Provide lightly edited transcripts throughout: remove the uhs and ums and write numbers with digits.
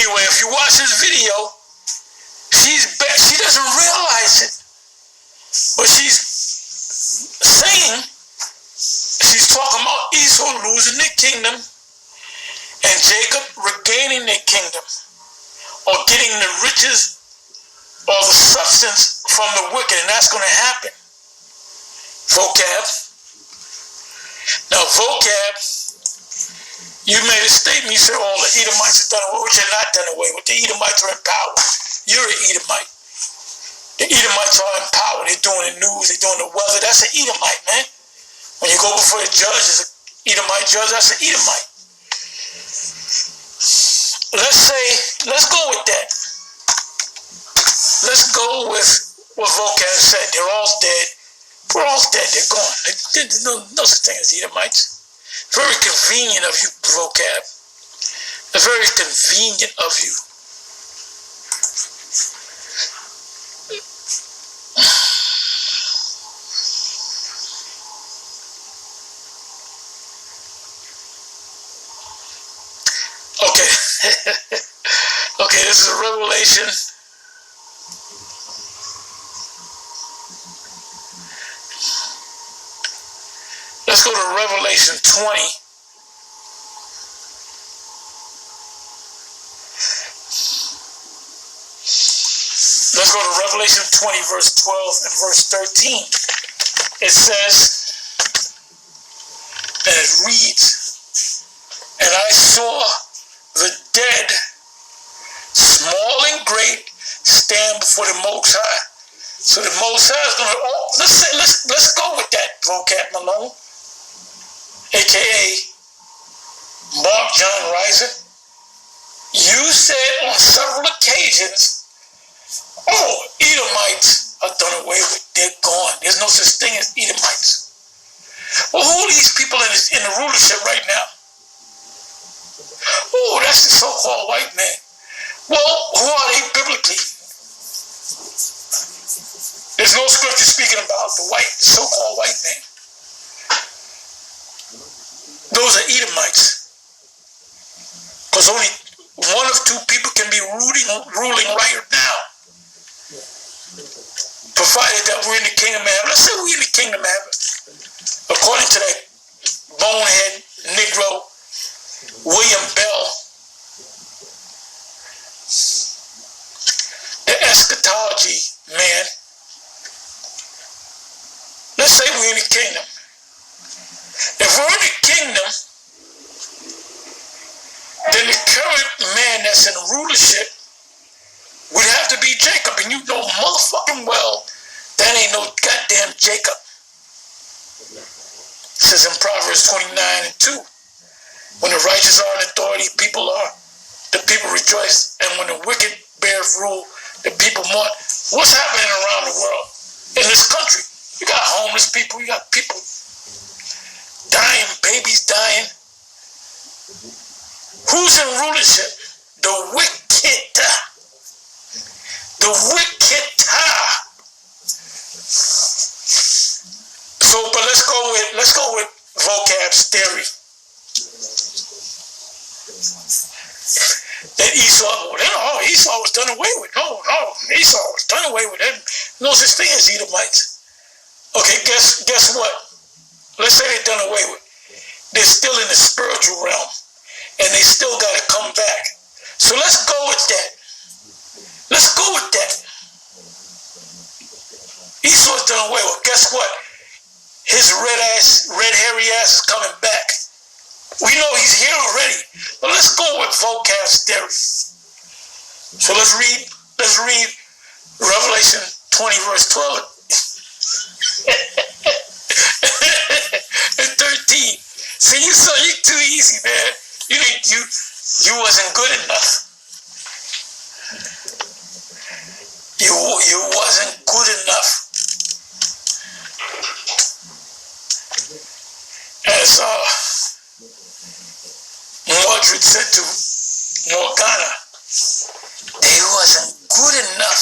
Anyway, if you watch this video, she doesn't realize it, but she's saying, she's talking about Esau losing their kingdom and Jacob regaining their kingdom, or getting the riches or the substance from the wicked, and that's going to happen. Vocab. Now, vocab, you made a statement, you said, oh, the Edomites have done away, which they're not done away with. The Edomites are in power. You're an Edomite. The Edomites are in power. They're doing the news, they're doing the weather. That's an Edomite, man. When you go before the judge, as an Edomite judge, that's an Edomite. Let's go with that. Let's go with what vocab said. They're all dead. We're all dead. They're gone. There's no such thing as Edomites. Very convenient of you, vocab. It's very convenient of you. Okay. Okay, this is a Revelation. Let's go to Revelation 20. Let's go to Revelation 20, verse 12 and verse 13. It says, and it reads, and I saw the dead, small and great, stand before the Most High. So the Most High is going to, let's go with that, vocab Malone, aka Mark John Reiser. You said on several occasions, oh, Edomites are done away with. They're gone. There's no such thing as Edomites. Well, who are these people in the rulership right now? Oh, that's the so-called white man. Well, who are they biblically? There's no scripture speaking about the so-called white man. Those are Edomites. Because only one of two people can be ruling right now. Provided that we're in the kingdom of heaven. Let's say we're in the kingdom of heaven. According to that bonehead Negro, William Bell, the eschatology man. Let's say we're in the kingdom. If we're in the kingdom, then the current man that's in rulership would have to be Jacob. And you know motherfucking well that ain't no goddamn Jacob. It says in Proverbs 29 and 2, when the righteous are in authority, the people rejoice. And when the wicked bears rule, the people mourn. What's happening around the world? In this country, you got homeless people, you got people dying, babies dying. Who's in rulership? The wicked. The wicked. So, but let's go with vocab's theory. That Esau was done away with. No, Esau was done away with. No such thing as Edomites. Okay, guess what? Let's say they're done away with. They're still in the spiritual realm, and they still got to come back. So let's go with that. Let's go with that. Esau's done away with. Guess what? His red hairy ass is coming back. We know he's here already. But let's go with vocab's theory. So let's read Revelation 20 verse 12 and 13. See, you're too easy, man. You wasn't good enough. You wasn't good enough. As Mordred said to Morgana, they wasn't good enough.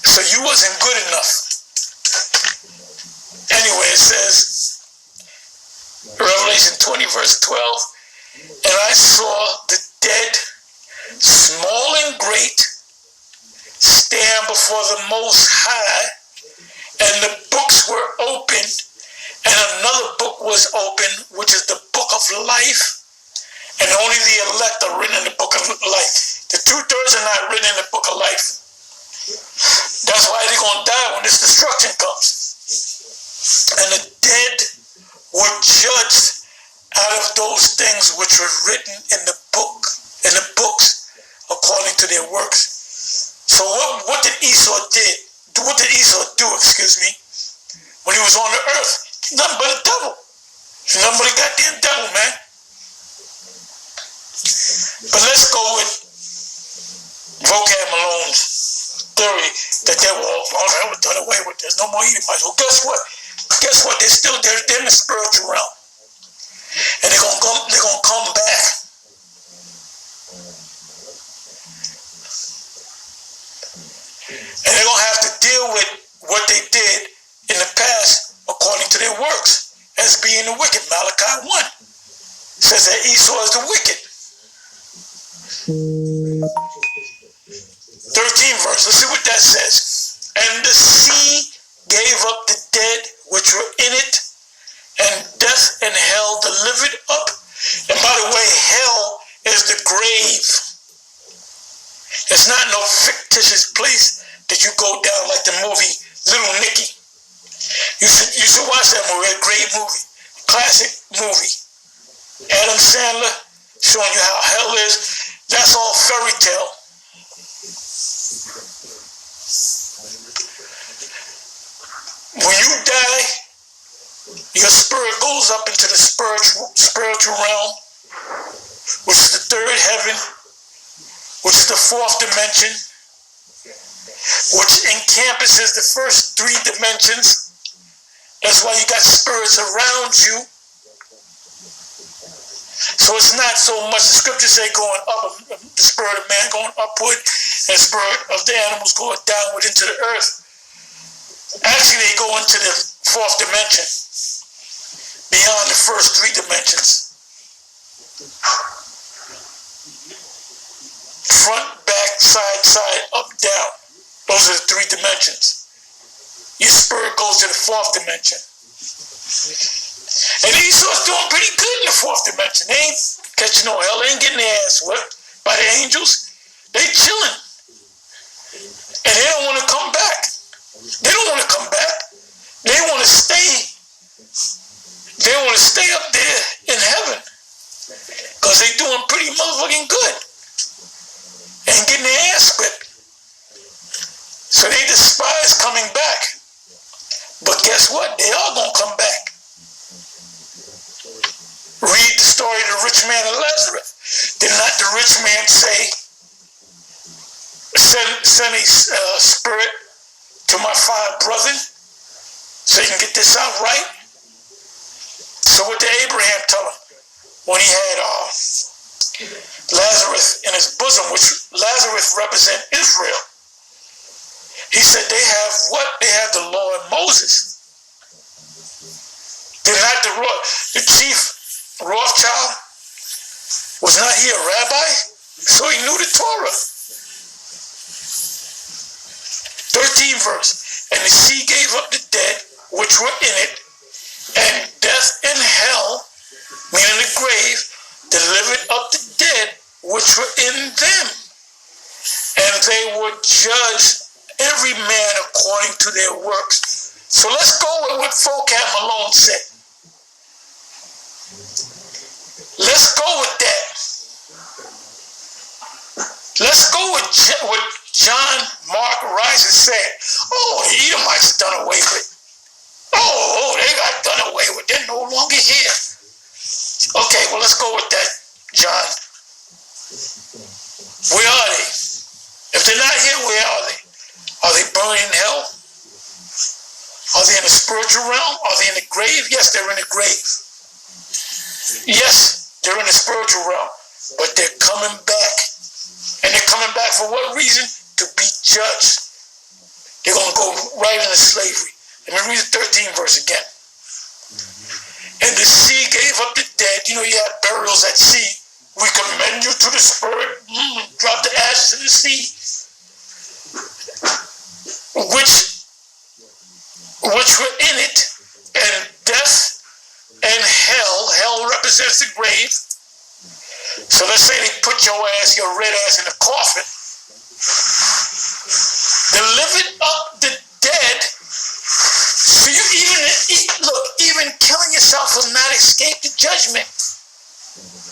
So you wasn't good enough. Anyway, it says, Revelation 20 verse 12, and I saw the dead, small and great, stand before the Most High, and the books were opened, and another book was opened, which is the book of life, and only the elect are written in the book of life. The 2/3 are not written in the book of life. That's why they're going to die when this destruction comes. And the dead were judged out of those things which were written in the books, according to their works. So what did Esau do? What did Esau do, when he was on the earth? Nothing but a devil. Nothing but a goddamn devil, man. But let's go with Vocab Malone's theory that they were all done away with. There's no more Edomites. Well, guess what? They're in the spiritual realm, and they're gonna come back. And they're going to have to deal with what they did in the past according to their works as being the wicked. Malachi 1 says that Esau is the wicked. 13th verse, let's see what that says. And the sea gave up the dead which were in it, and death and hell delivered up. And by the way, hell is the grave. It's not no fictitious place that you go down like the movie Little Nicky. You should watch that movie. A great movie. Classic movie. Adam Sandler showing you how hell is. That's all fairy tale. When you die, your spirit goes up into the spiritual realm, which is the third heaven, which is the fourth dimension, which encompasses the first three dimensions. That's why you got spirits around you. So it's not so much the scriptures say going up, the spirit of man going upward, and the spirit of the animals going downward into the earth. Actually, they go into the fourth dimension, beyond the first three dimensions. Front, back, side, up, down. Those are the three dimensions. Your spirit goes to the fourth dimension. And Esau's doing pretty good in the fourth dimension. They ain't catching no hell. They ain't getting their ass whipped by the angels. They chilling. And they don't want to come back. They don't want to come back. They want to stay. They want to stay up there in heaven. Because they doing pretty motherfucking good. And getting their ass whipped. So they despise coming back. But guess what? They are going to come back. Read the story of the rich man and Lazarus. Did not the rich man say, send a spirit to my fine brother so you can get this out right? So what did Abraham tell him when he had Lazarus in his bosom, which Lazarus represents Israel? He said they have what? They have the law of Moses. Did not the chief Rothschild, was not he a rabbi? So he knew the Torah. 13th verse. And the sea gave up the dead which were in it, and death and hell, meaning the grave, delivered up the dead which were in them. And they were judged, every man according to their works. So let's go with what Vocab Malone said. Let's go with that. Let's go with what John Mark Rice said. Oh, the Edomites are done away with. Oh, they got done away with. They're no longer here. Okay, well, let's go with that, John. Where are they? If they're not here, where are they? Are they burning in hell? Are they in the spiritual realm? Are they in the grave? Yes, they're in the grave. Yes, they're in the spiritual realm, but they're coming back. And they're coming back for what reason? To be judged. They're going to go right into slavery. Let me read the 13th verse again. And the sea gave up the dead. You know, you had burials at sea We commend you to the Spirit. Drop the ashes in the sea. Which were in it, and death and hell represents the grave. So let's say they put your red ass in a coffin. Delivering up the dead. So you even killing yourself will not escape the judgment.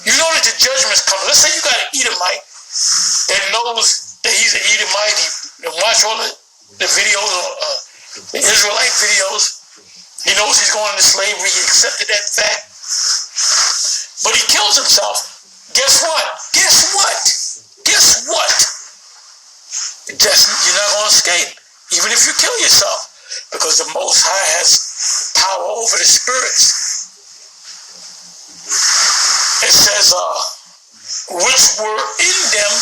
You know that the judgment's coming. Let's say you got an Edomite that knows that he's an Edomite. He watch all the videos, the Israelite videos. He knows he's going into slavery. He accepted that fact. But he kills himself. Guess what? You're not going to escape, even if you kill yourself, because the Most High has power over the spirits. It says, which were in them,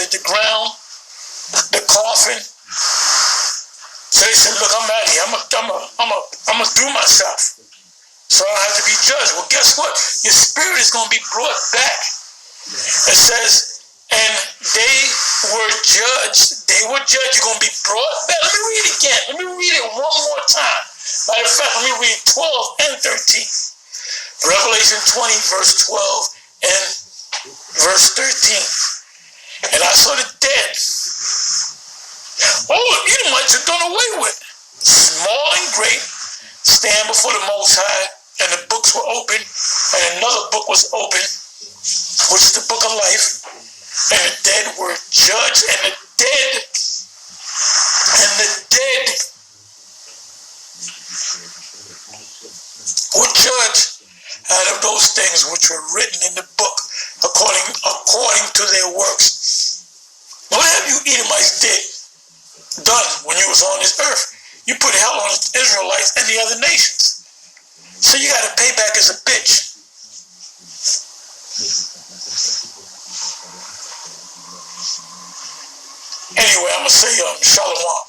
the ground, the coffin. So they said, look, I'm out here. I'm gonna do myself, so I don't have to be judged. Well, guess what? Your spirit is going to be brought back. It says, and they were judged. You're going to be brought back. Let me read it again. Let me read it one more time. Matter of fact, let me read 12 and 13. Revelation 20, verse 12 and verse 13. And I saw the dead. Oh, Edomites are done away with. Small and great stand before the Most High, and the books were open, and another book was open, which is the book of life. And the dead were judged, and the dead were judged out of those things which were written in the book according to their works. What have you Edomites done when you was on this earth? You put hell on the Israelites and the other nations. So you got to pay back as a bitch. Anyway, I'm going to say shalom.